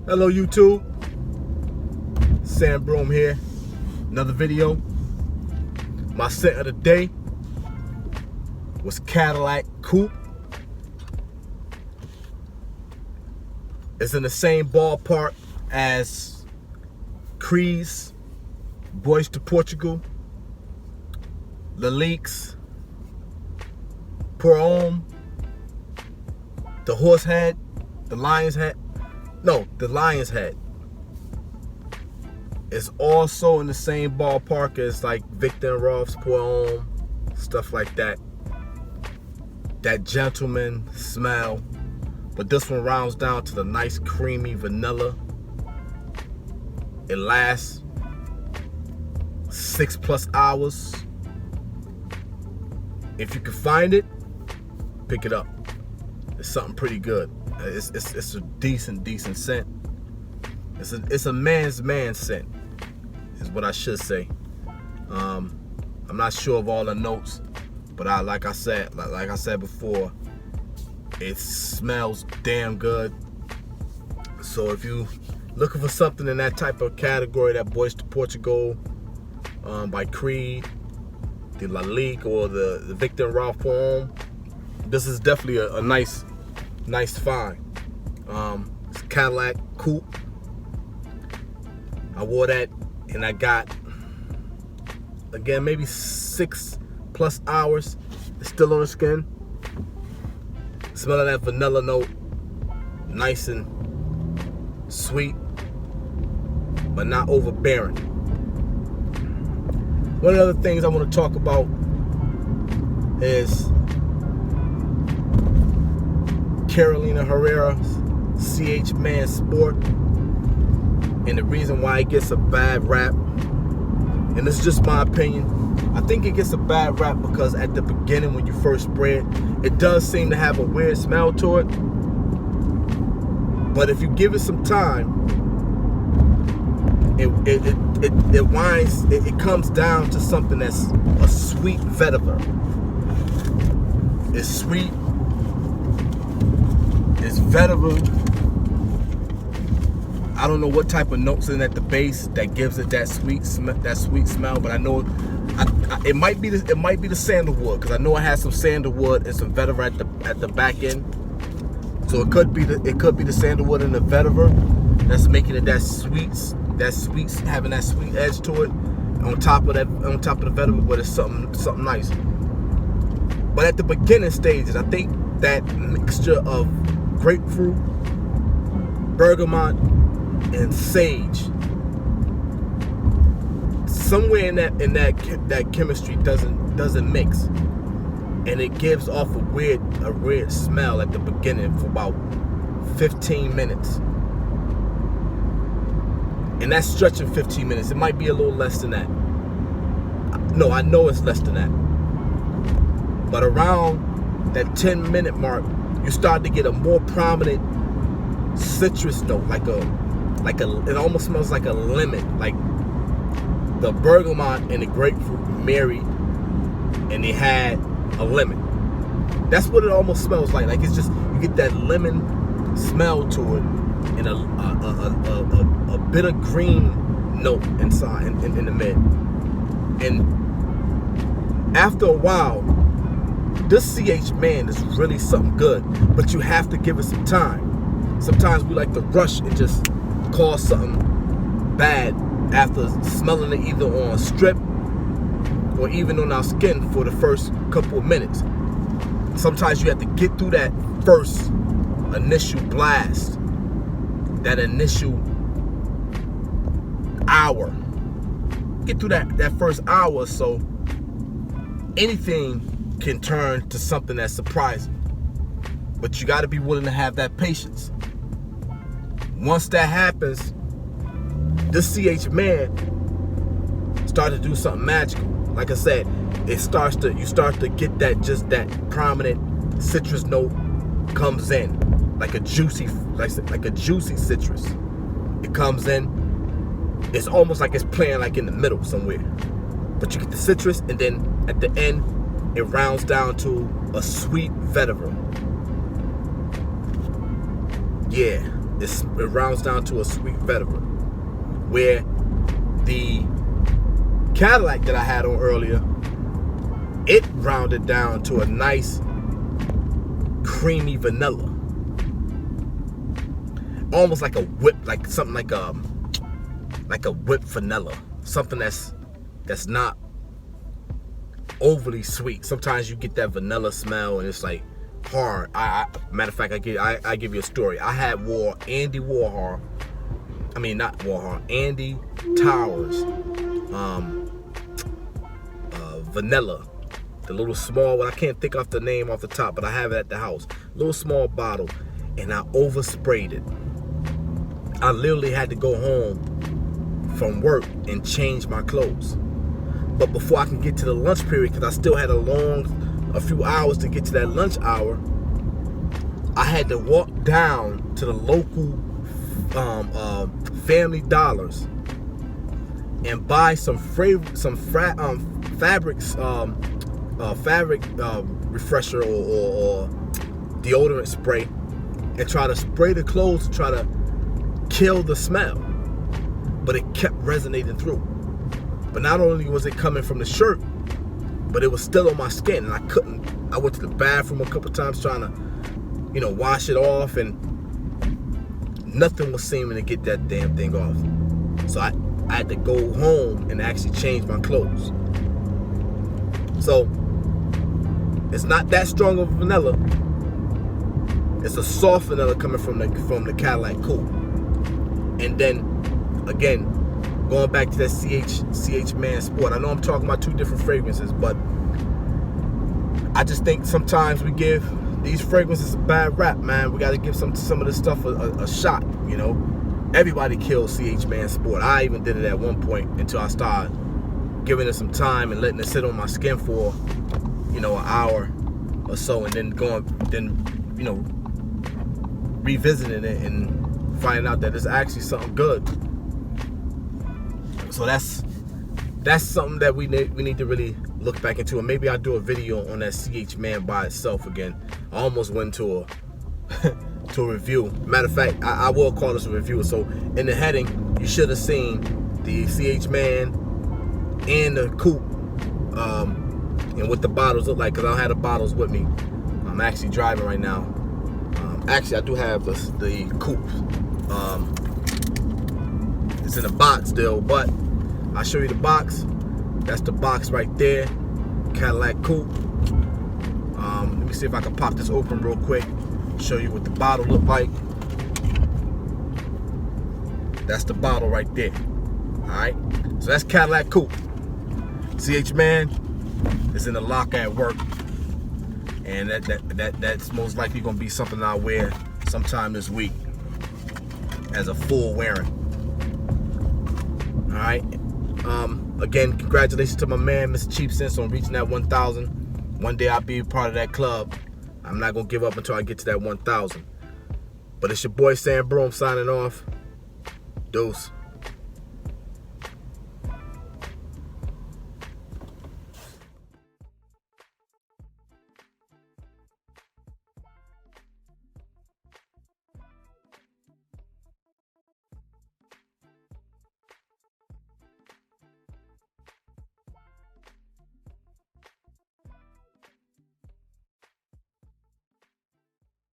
Hello YouTube, Sam Broom here, another video. My scent of the day was Cadillac Coupe. It's in the same ballpark as Creed's Boys to Portugal, Lalik's Pour Homme, the horse head, the lion's head. No, the lion's head. It's also in the same ballpark as like Victor and Rolf's Pour Homme, stuff like that. That gentleman smell. But this one rounds down to the nice creamy vanilla. It lasts 6+ hours. If you can find it, pick it up. It's something pretty good. It's a decent scent. It's a man's scent, is what I should say. I'm not sure of all the notes, but like I said before, it smells damn good. So if you looking for something in that type of category, that Boys to Portugal by Creed, the Lalik, or the Victor and Rolf Pour Homme, this is definitely a nice find. It's Cadillac Coupe. I wore that and I got, again, maybe 6+ hours. It's still on the skin. Smell of that vanilla note, nice and sweet, but not overbearing. One of the other things I want to talk about is Carolina Herrera's CH Man Sport, and the reason why it gets a bad rap, and this is just my opinion. I think it gets a bad rap because at the beginning, when you first spray it, it does seem to have a weird smell to it. But if you give it some time, it comes down to something that's a sweet vetiver. It's sweet. It's vetiver. I don't know what type of notes in at the base that gives it that sweet smell, but I know it might be the sandalwood, because I know it has some sandalwood and some vetiver at the back end. So it could be the sandalwood and the vetiver that's making it that sweet, having that sweet edge to it. On top of the vetiver, but it's something nice. But at the beginning stages, I think that mixture of grapefruit, bergamot, and sage, somewhere in that chemistry doesn't mix, and it gives off a weird smell at the beginning for about 15 minutes. And that's stretching 15 minutes. It might be a little less than that. No, I know it's less than that. But around that 10-minute mark, you start to get a more prominent citrus note, it almost smells like a lemon, like the bergamot and the grapefruit married, and they had a lemon. That's what it almost smells like. Like, it's just, you get that lemon smell to it, and a bitter green note inside in the mid. And after a while, this CH Man is really something good, but you have to give it some time. Sometimes we like to rush and just cause something bad after smelling it either on a strip or even on our skin for the first couple of minutes. Sometimes you have to get through that first initial blast, that initial hour. Get through that first hour or so. Anything can turn to something that's surprising, but you got to be willing to have that patience. Once that happens, this CH Man started to do something magical. Like I said, you start to get that prominent citrus note comes in, like a juicy citrus. It comes in. It's almost like it's playing like in the middle somewhere. But you get the citrus, and then at the end, it rounds down to a sweet vetiver. Yeah, it rounds down to a sweet veteran. Where the Cadillac that I had on earlier, it rounded down to a nice creamy vanilla, almost like a whip, like something like a whipped vanilla, something that's not overly sweet. Sometimes you get that vanilla smell and it's like hard. Matter of fact, I give you a story. I had Andy Towers vanilla, the little small one. I can't think off the name off the top, but I have it at the house. Little small bottle, and I oversprayed it. I literally had to go home from work and change my clothes. But before I can get to the lunch period, because I still had a few hours to get to that lunch hour, I had to walk down to the local Family Dollars and buy some fabric refresher or deodorant spray, and try to spray the clothes to try to kill the smell. But it kept resonating through. But not only was it coming from the shirt, but it was still on my skin, and I went to the bathroom a couple times trying to, wash it off, and nothing was seeming to get that damn thing off. So I had to go home and actually change my clothes. So it's not that strong of a vanilla. It's a soft vanilla coming from the Cadillac Coupe. And then again, going back to that CH Man Sport. I know I'm talking about two different fragrances, but I just think sometimes we give these fragrances a bad rap, man. We got to give some of this stuff a shot, Everybody kills CH Man Sport. I even did it at one point until I started giving it some time and letting it sit on my skin for, an hour or so, and then revisiting it and finding out that it's actually something good. So that's something that we need to really look back into, and maybe I'll do a video on that CH Man by itself again. I almost went to a review. Matter of fact, I will call this a review. So in the heading, you should have seen the CH Man and the Coupe, and what the bottles look like, because I don't have the bottles with me. I'm actually driving right now. Actually, I do have the Coupe. It's in a box still, but I'll show you the box. That's the box right there, Cadillac Coupe. Let me see if I can pop this open real quick, show you what the bottle look like. That's the bottle right there. Alright, so that's Cadillac Coupe. CH Man is in the lock at work, and that's most likely gonna be something I'll wear sometime this week as a full wearing. Alright. Again, congratulations to my man, Mr. Cheap Sense, on reaching that 1,000. One day I'll be a part of that club. I'm not gonna give up until I get to that 1,000. But it's your boy Sam Broom signing off. Deuce.